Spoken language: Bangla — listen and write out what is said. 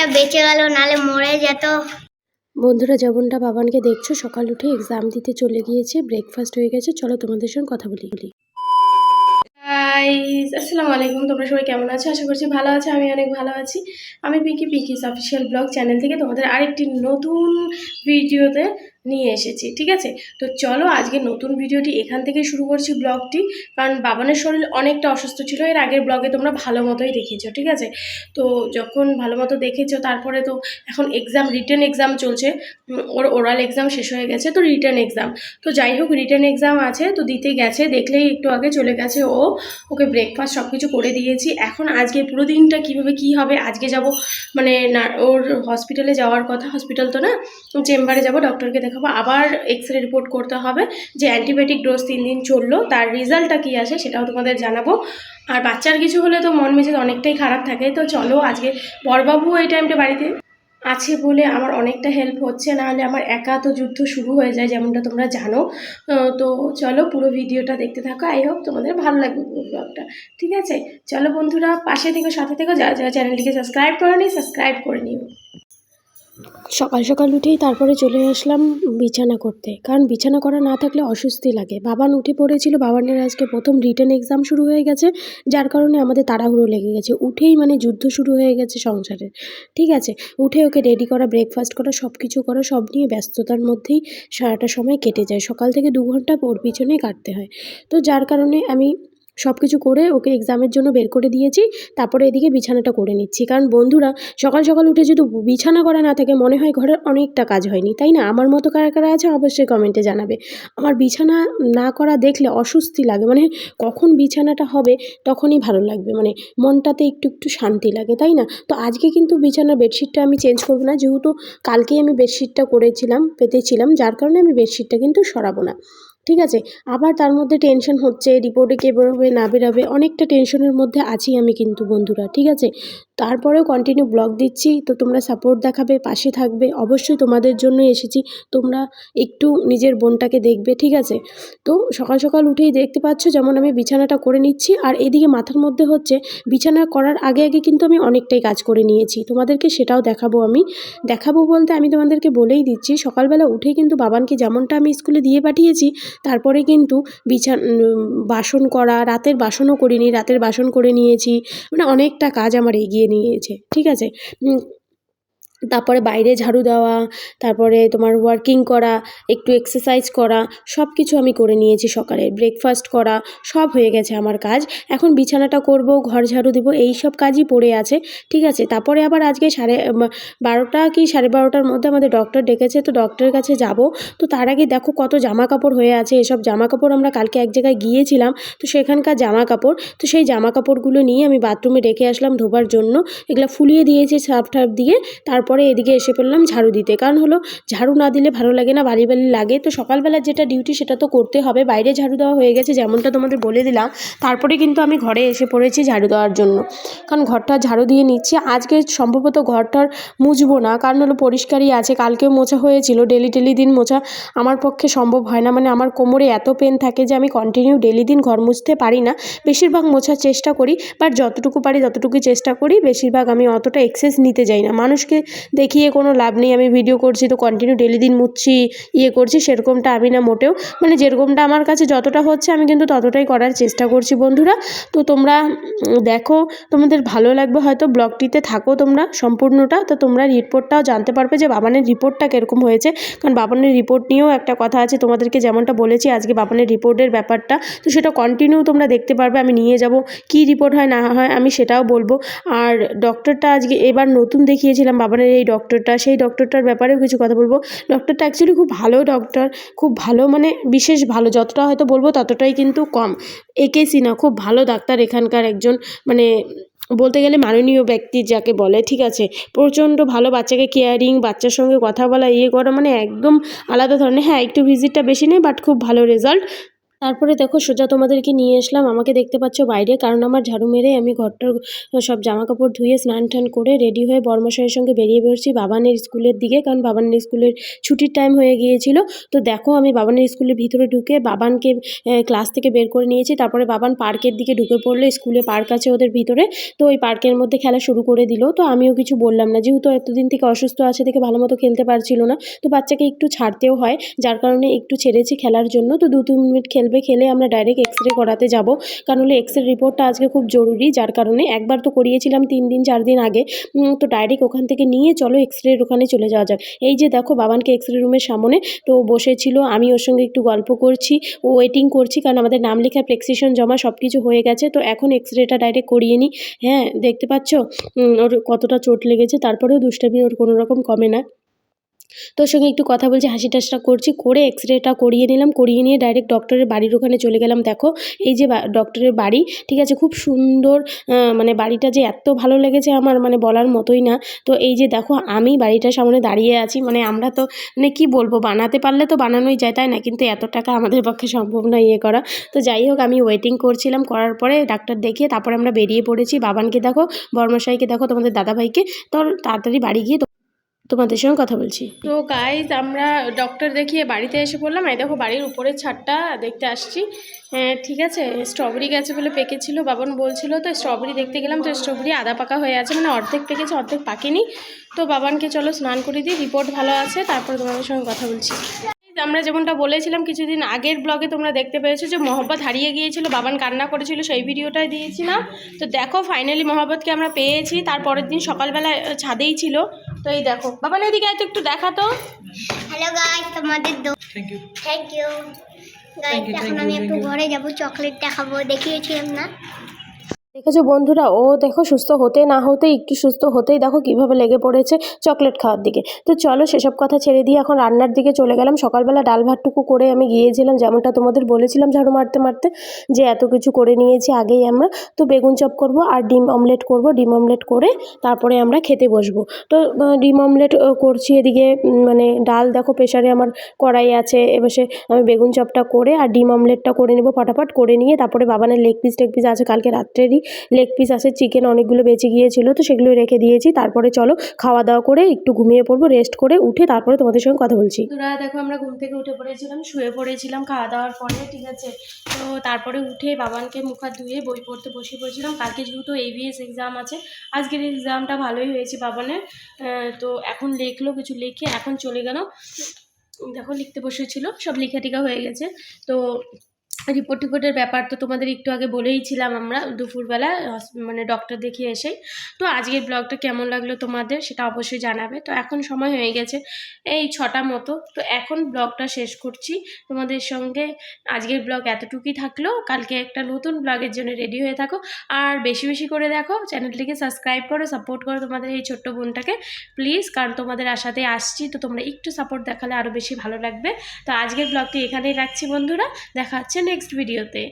বাচ্চাটা বেঁচে গেল, নালে মরে যেত। বন্ধুরা, যেমনটা বাবানকে দেখছো সকাল উঠে এক্সাম দিতে চলে গিয়েছে, ব্রেকফাস্ট হয়ে গেছে, চলো তোমাদের সঙ্গে কথা বলি। গাইস, আসসালামু আলাইকুম। তোমরা সবাই কেমন আছো? আশা করছি ভালো আছো। আমি অনেক ভালো আছি। আমি পিকিস অফিসিয়াল ব্লগ চ্যানেল থেকে তোমাদের আরেকটি নতুন ভিডিওতে নিয়ে এসেছি। ঠিক আছে, তো চলো আজকে নতুন ভিডিওটি এখান থেকে শুরু করছি ব্লগটি। কারণ বাবানের শরীর অনেকটা অসুস্থ ছিল, এর আগের ব্লগে তোমরা ভালো মতোই দেখেছো। ঠিক আছে, তো যখন ভালো মতো দেখেছো তারপরে তো এখন রিটেন এক্সাম চলছে। ওর ওরাল এক্সাম শেষ হয়ে গেছে, তো রিটেন এক্সাম, তো যাই হোক রিটেন এক্সাম আছে, তো দিতে গেছে। দেখলেই একটু আগে চলে গেছে ওকে ব্রেকফাস্ট সব কিছু করে দিয়েছি। এখন আজকে পুরো দিনটা কীভাবে কী হবে, আজকে যাব মানে না ওর হসপিটালে যাওয়ার কথা, হসপিটাল তো না, চেম্বারে যাব, ডক্টরকে দেখাবো, আবার এক্সরে রিপোর্ট করতে হবে যে অ্যান্টিবায়োটিক ডোজ 3 দিন চললো, তার রেজাল্টটা কী আসে সেটাও তোমাদের জানাবো। আর বাচ্চার কিছু হলে তো মন মেজাজ অনেকটাই খারাপ থাকে। তো চলো, আজকে বড়বাবু এই টাইমটা বাড়িতে আছে বলে আমার অনেকটা হেল্প হচ্ছে, নাহলে আমার একা তো যুদ্ধ শুরু হয়ে যায়, যেমনটা তোমরা জানো। তো চলো পুরো ভিডিওটা দেখতে থাকো, আই হোপ তোমাদের ভালো লাগবে পুরো ব্লগটা। ঠিক আছে, চলো বন্ধুরা, পাশে থেকে সাথে থেকে যারা যারা চ্যানেলটিকে সাবস্ক্রাইব করেনি সাবস্ক্রাইব করে নিও। সকাল সকাল উঠেই তারপরে চলে আসলাম বিছানা করতে, কারণ বিছানা করা না থাকলে অস্বস্তি লাগে। বাবান উঠে পড়েছিল, বাবানের আজকে প্রথম রিটেন এক্সাম শুরু হয়ে গেছে, যার কারণে আমাদের তাড়াহুড়ো লেগে গেছে। উঠেই মানে যুদ্ধ শুরু হয়ে গেছে সংসারের। ঠিক আছে, উঠে ওকে রেডি করা, ব্রেকফাস্ট করা, সব কিছু করা, সব নিয়ে ব্যস্ততার মধ্যেই সারাটা সময় কেটে যায়। সকাল থেকে 2 ঘন্টা ওর পিছনেই কাটতে হয়। তো যার কারণে আমি সব কিছু করে ওকে এক্সামের জন্য বের করে দিয়েছি। তারপরে এদিকে বিছানাটা করে নিচ্ছি, কারণ বন্ধুরা সকাল সকাল উঠে যদি বিছানা করা না থাকে মনে হয় ঘরের অনেকটা কাজ হয়নি, তাই না? আমার মতো কারা কারা আছে অবশ্যই কমেন্টে জানাবে। আমার বিছানা না করা দেখলে অস্বস্তি লাগে, মানে কখন বিছানাটা হবে তখনই ভালো লাগবে, মানে মনটাতে একটু একটু শান্তি লাগে, তাই না? তো আজকে কিন্তু বিছানার বেডশিটটা আমি চেঞ্জ করবো না, যেহেতু কালকেই আমি বেডশিটটা পেতেছিলাম, যার কারণে আমি বেডশিটটা কিন্তু সরাবো না। ঠিক আছে, আবার তার মধ্যে টেনশন হচ্ছে রিপোর্টে কে বেরোবে না বেরোবে, অনেকটা টেনশনের মধ্যে আছি আমি কিন্তু বন্ধুরা। ঠিক আছে, তারপরেও কন্টিনিউ ব্লগ দিচ্ছি, তো তোমরা সাপোর্ট দেখাবে, পাশে থাকবে, অবশ্যই তোমাদের জন্যই এসেছি। তোমরা একটু নিজের বোনটাকে দেখবে। ঠিক আছে, তো সকাল সকাল উঠেই দেখতে পাচ্ছ যেমন আমি বিছানাটা করে নিচ্ছি, আর এদিকে মাথার মধ্যে হচ্ছে বিছানা করার আগে আগে কিন্তু আমি অনেকটাই কাজ করে নিয়েছি, তোমাদেরকে সেটাও দেখাবো বলতে আমি তোমাদেরকে বলেই দিচ্ছি। সকালবেলা উঠে কিন্তু বাবানকে যেমনটা আমি স্কুলে দিয়ে পাঠিয়েছি, তারপরে কিন্তু বাসন করা, রাতের বাসনও করিনি, রাতের বাসন করে নিয়েছি, মানে অনেকটা কাজ আমার এগিয়ে নিয়েছে। ঠিক আছে, তারপরে বাইরে ঝাড়ু দেওয়া, তারপরে তোমার ওয়ার্কিং করা, একটু এক্সারসাইজ করা, সব কিছু আমি করে নিয়েছি। সকালে ব্রেকফাস্ট করা, সব হয়ে গেছে আমার কাজ। এখন বিছানাটা করব, ঘর ঝাড়ু দেবো, এই সব কাজই পড়ে আছে। ঠিক আছে, তারপরে আবার আজকে 12:30 কি 12:30টার মধ্যে আমাদের ডক্টর ডেকেছে, তো ডক্টরের কাছে যাব। তো তার আগে দেখো কত জামা কাপড় হয়ে আছে, এসব জামা কাপড় আমরা কালকে এক জায়গায় গিয়েছিলাম, তো সেখানকার জামা কাপড়, তো সেই জামা কাপড়গুলো নিয়ে আমি বাথরুমে রেখে আসলাম ধোবার জন্য। এগুলো ফুলিয়ে দিয়েছি সার্ফ টার্ফ দিয়ে। তারপরে এদিকে এসে পড়লাম ঝাড়ু দিতে, কারণ হলো ঝাড়ু না দিলে ভালো লাগে না, বালি বালি লাগে। তো সকালবেলা যেটা ডিউটি সেটা তো করতে হবে। বাইরে ঝাড়ু দেওয়া হয়ে গেছে যেমনটা তোমাদের বলে দিলাম, তারপরে কিন্তু আমি ঘরে এসে পড়েছি ঝাড়ু দেওয়ার জন্য, কারণ ঘরটা ঝাড়ু দিয়ে নিচ্ছি। আজকে সম্ভবত ঘরটার মুছবো না, কারণ হলো পরিষ্কারই আছে, কালকেও মোছা হয়েছিল। ডেলি দিন মোছা আমার পক্ষে সম্ভব হয় না, মানে আমার কোমরে এত পেন থাকে যে আমি কন্টিনিউ ডেলি দিন ঘর মুছতে পারি না। বেশিরভাগ মোছার চেষ্টা করি, বাট যতটুকু পারি ততটুকুই চেষ্টা করি। বেশিরভাগ আমি অতটা এক্সেস নিতে যাই না, মানুষকে দেখিয়ে কোনো লাভ নেই। আমি ভিডিও করছি তো কন্টিনিউ ডেলি দিন মুছছি, করছি, সেরকমটা আমি না মোটেও, মানে যেরকমটা আমার কাছে যতটা হচ্ছে আমি কিন্তু ততটাই করার চেষ্টা করছি বন্ধুরা। তো তোমরা দেখো, তোমাদের ভালো লাগবে হয়তো, ব্লগটিতে থাকো তোমরা সম্পূর্ণটা, তো তোমরা রিপোর্টটাও জানতে পারবে যে বাবানের রিপোর্টটা কীরকম হয়েছে। কারণ বাবানের রিপোর্ট নিয়েও একটা কথা আছে, তোমাদেরকে যেমনটা বলেছি আজকে বাবানের রিপোর্টের ব্যাপারটা, তো সেটা কন্টিনিউ তোমরা দেখতে পারবে। আমি নিয়ে যাব, কী রিপোর্ট হয় না হয় আমি সেটাও বলবো। আর ডক্টরটা আজকে এবার নতুন দেখিয়েছিলাম বাবানের, এই ডক্টরটা, সেই ডক্টরটার ব্যাপারেও কিছু কথা বলবো। ডক্টরটা অ্যাকচুয়ালি খুব ভালো ডক্টর, খুব ভালো, মানে বিশেষ ভালো, যতটা হয়তো বলবো ততটাই কিন্তু কম। একেসি না, খুব ভালো ডাক্তার, এখানকার একজন মানে বলতে গেলে মাননীয় ব্যক্তি যাকে বলে। ঠিক আছে, প্রচণ্ড ভালো, বাচ্চাকে কেয়ারিং, বাচ্চার সঙ্গে কথা বলা, করা, মানে একদম আলাদা ধরনের। হ্যাঁ, একটু ভিজিটটা বেশি নেই, বাট খুব ভালো রেজাল্ট। তারপরে দেখো সোজা তোমাদেরকে নিয়ে আসলাম, আমাকে দেখতে পাচ্ছ বাইরে, কারণ আমার ঝাড়ু মেরে আমি ঘরটার সব জামা কাপড় ধুয়ে স্নান টান করে রেডি হয়ে বর্মশাইয়ের সঙ্গে বেরিয়ে পড়ছি বাবানের স্কুলের দিকে, কারণ বাবানের স্কুলের ছুটির টাইম হয়ে গিয়েছিল। তো দেখো আমি বাবানের স্কুলের ভিতরে ঢুকে বাবানকে ক্লাস থেকে বের করে নিয়েছি, তারপরে বাবান পার্কের দিকে ঢুকে পড়লো, স্কুলে পার্ক আছে ওদের ভিতরে, তো ওই পার্কের মধ্যে খেলা শুরু করে দিল। তো আমিও কিছু বললাম না, যেহেতু এতদিন থেকে অসুস্থ আছে দেখে ভালো মতো খেলতে পারছিল না, তো বাচ্চাকে একটু ছাড়তেও হয়, যার কারণে একটু ছেড়েছি খেলার জন্য। তো 2-3 মিনিট খেলবে, খেলে আমরা ডাইরেক্ট এক্স রে করাতে যাব, কারণ হলো এক্স রে রিপোর্টটা আজকে খুব জরুরি, যার কারণে একবার তো করিয়েছিলাম 3 দিন 4 দিন আগে, তো ডাইরেক্ট ওখান থেকে নিয়ে চলো এক্স রের ওখানে চলে যাওয়া যাক। এই যে দেখো বাবানকে এক্স রে রুমের সামনে, তো ও বসেছিল, আমি ওর সঙ্গে একটু গল্প করছি, ও ওয়েটিং করছি, কারণ আমাদের নাম লেখা প্রেসক্রিপশন জমা সব কিছু হয়ে গেছে। তো এখন এক্স রেটা ডাইরেক্ট করিয়ে নিই। হ্যাঁ দেখতে পাচ্ছ ওর কতটা চোট লেগেছে, তারপরেও দুষ্টামি ওর কোনো রকম কমে না। তোর সঙ্গে একটু কথা বলছি, হাসি টাসটা করছি, করে এক্স রেটা করিয়ে নিলাম, করিয়ে নিয়ে ডাইরেক্ট ডক্টরের বাড়ির ওখানে চলে গেলাম। দেখো এই যে ডক্টরের বাড়ি, ঠিক আছে, খুব সুন্দর, মানে বাড়িটা যে এত ভালো লেগেছে আমার, মানে বলার মতোই না। তো এই যে দেখো আমি বাড়িটার সামনে দাঁড়িয়ে আছি, মানে আমরা তো মানে কী বলবো, বানাতে পারলে তো বানানোই যায় তাই না, কিন্তু এত টাকা আমাদের পক্ষে সম্ভব না ইয়ে করা। তো যাই হোক আমি ওয়েটিং করছিলাম, করার পরে ডাক্তার দেখিয়ে তারপরে আমরা বেরিয়ে পড়েছি। বাবানকে দেখো, বর্মশাইকে দেখো, তোমাদের দাদাভাইকে, তো তাড়াতাড়ি বাড়ি গিয়ে তোমাদের সঙ্গে কথা বলছি। তো গাইজ আমরা ডক্টর দেখিয়ে বাড়িতে এসে পড়লাম। এই দেখো বাড়ির উপরের ছাদটা দেখতে আসছি, ঠিক আছে। স্ট্রবেরি গাছে বলে পেকেছিল, বাবান বলছিল, তো স্ট্রবেরি দেখতে গেলাম, তো স্ট্রবেরি আধা পাকা হয়ে আছে, মানে অর্ধেক পেকেছে অর্ধেক পাকেনি। তো বাবানকে চলো স্নান করে দিই, রিপোর্ট ভালো আছে, তারপর তোমাদের সঙ্গে কথা বলছি। আমরা যেমনটা বলেছিলাম কিছুদিন আগের ব্লগে তোমরা দেখতে পেয়েছো যে মহব্বত হারিয়ে গিয়েছিল, বাবান কান্না করেছিল, সেই ভিডিওটাই দিয়েছিলাম। তো দেখো ফাইনালি মহব্বতকে আমরা পেয়েছি, তারপরের দিন সকালবেলা ছাদেই ছিল। তো এই দেখো বাবান এদিকে আয় তো, একটু দেখা তো। হ্যালো গাইস, তোমাদের থ্যাংক ইউ গাইস। এখন আমি একটু ঘরে যাব, চকলেট দেখাবো, দেখিয়েছিলাম না? দেখেছো বন্ধুরা, ও দেখো সুস্থ হতে না হতে, একটু সুস্থ হতেই দেখো কিভাবে লেগে পড়েছে চকলেট খাওয়ার দিকে। তো চলো সেসব কথা ছেড়ে দিয়ে এখন রান্নার দিকে চলে গেলাম। সকালবেলা ডাল ভাতটুকু করে আমি গিয়েছিলাম, যেমনটা তোমাদের বলেছিলাম ঝাড়ু মারতে মারতে, যে এত কিছু করে নিয়েছি আগেই আমরা। তো বেগুন চপ করব আর ডিম অমলেট করব, ডিম অমলেট করে তারপরে আমরা খেতে বসবো। তো ডিম অমলেট করছি এদিকে, মানে ডাল দেখো প্রেশারে আমার কড়াই আছে, এবার আমি বেগুন চপটা করে আর ডিম অমলেটটা করে নেবো ফটাফট করে নিয়ে, তারপরে বাবানের লেগ পিস আছে কালকে রাত্রেরই লেগ পিস আছে, চিকেন অনেকগুলো বেঁচে গিয়েছিলো, তো সেগুলো রেখে দিয়েছি। তারপরে চলো খাওয়া দাওয়া করে একটু ঘুমিয়ে পড়বো, রেস্ট করে উঠে তারপরে তোমাদের সঙ্গে কথা বলছি। তোরা দেখো আমরা ঘুম থেকে উঠে পড়েছিলাম, শুয়ে পড়েছিলাম খাওয়া দাওয়ার পরে, ঠিক আছে। তো তারপরে উঠে বাবানকে মুখ হাত ধুয়ে বই পড়তে বসে পড়েছিলাম। কালকে যেহেতু ABS এক্সাম আছে, আজকের এক্সামটা ভালোই হয়েছে বাবানের। তো এখন লিখলো, কিছু লিখে এখন চলে গেল। দেখো লিখতে বসেছিল, সব লেখা টিকা হয়ে গেছে। তো রিপোর্টের ব্যাপার তো তোমাদের একটু আগে বলেইছিলাম আমরা দুপুরবেলা, মানে ডক্টর দেখিয়ে এসেই। তো আজকের ব্লগটা কেমন লাগলো তোমাদের সেটা অবশ্যই জানাবে। তো এখন সময় হয়ে গেছে এই 6টা মতো, তো এখন ব্লগটা শেষ করছি তোমাদের সঙ্গে। আজকের ব্লগ এতটুকুই থাকলো, কালকে একটা নতুন ব্লগের জন্য রেডি হয়ে থাকো, আর বেশি বেশি করে দেখো, চ্যানেলটিকে সাবস্ক্রাইব করো, সাপোর্ট করো তোমাদের এই ছোট্ট বোনটাকে প্লিজ, কারণ তোমাদের আশাতে আসছি, তো তোমরা একটু সাপোর্ট দেখালে আরও বেশি ভালো লাগবে। তো আজকের ব্লগটি এখানেই রাখছি বন্ধুরা, দেখা হচ্ছে নেক্সট ভিডিওতে।